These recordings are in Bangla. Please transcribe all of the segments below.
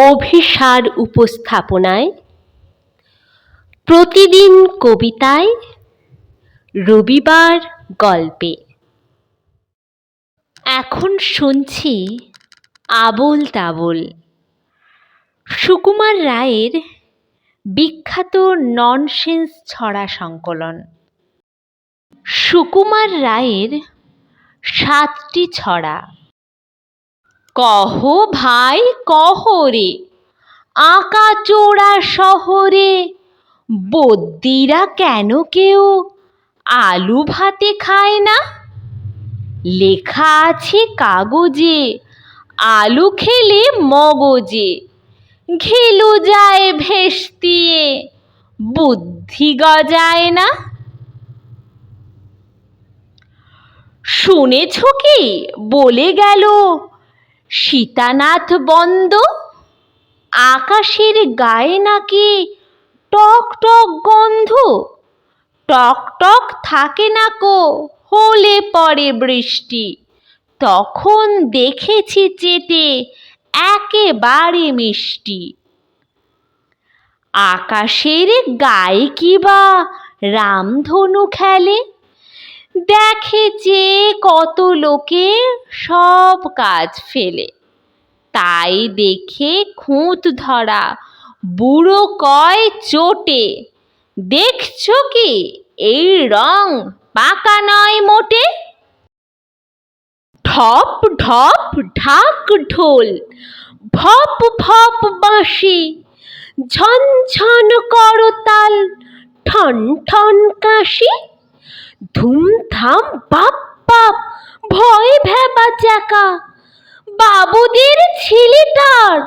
অভিসার উপস্থাপনায়, প্রতিদিন কবিতায়, রবিবার গল্পে। এখন শুনছি আবোল তাবোল, সুকুমার রায়ের বিখ্যাত ননসেন্স ছড়া সংকলন। সুকুমার রায়ের 7টি ছড়া। কহ ভাই কহ রে, আঁকাচোরা শহরে বদ্যিরা কেন কেউ আলু ভাতে খায় না? লেখা আছে কাগজে, আলু খেলে মগজে ঘিলু যায় ভেস্তিয়ে, বুদ্ধি গজায় না। শুনেছ কি বলে গেল সীতানাথ বন্দ, আকাশের গায়ে নাকি টক টক গন্ধ? টক টক থাকে না কো, হলে পরে বৃষ্টি, তখন দেখেছি চেটে একেবারে মিষ্টি। আকাশের গায়ে কি বা রামধনু খেলে? দেখেছে কত লোকে সব কাজ ফেলে, তাই দেখে খুঁত ধরা বুড়ো কয় চোটে, দেখছো কি এই রং পাকা নয় মোটে। ঢপ ঢপ ঢাক ঢোল, ভপ ভপ বাঁশি, ঝনঝন করতাল, ঠন ঠন কাশি, ধুমধাম বাপ বাপ ভয় ভেবা চাকা, বাবুদের ছেলেটার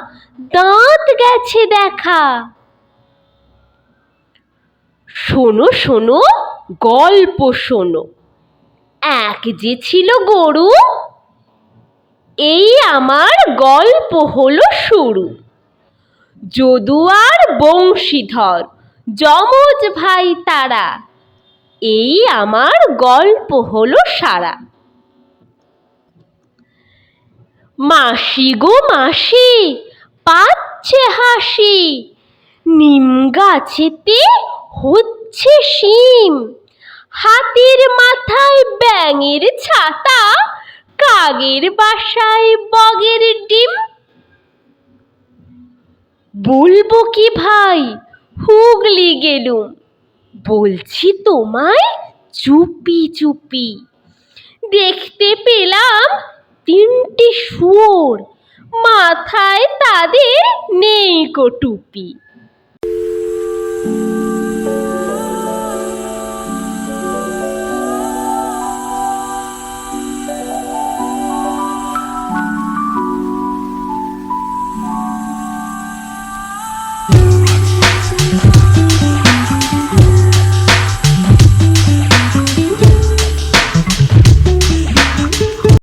দাঁত গেছে দেখা। শোনো শোনো গল্প শোনো, এক যে ছিল গরু, এই আমার গল্প হলো শুরু। যদু আর বংশীধর যমজ ভাই তারা, এই আমার গল্প হলো সারা। মাসি গো মাসি পাচ্ছে হাসি, নিম গাছেতে হচ্ছে শিম, হাতির মাথায় ব্যাঙের ছাতা, কাকের বাসায় বগের ডিম। বলবো কি ভাই হুগলি গেলুম, বলছি তোমায় চুপি চুপি, দেখতে পেলাম 3টে শুয়োর, মাথায় তাদের নেই কো টুপি।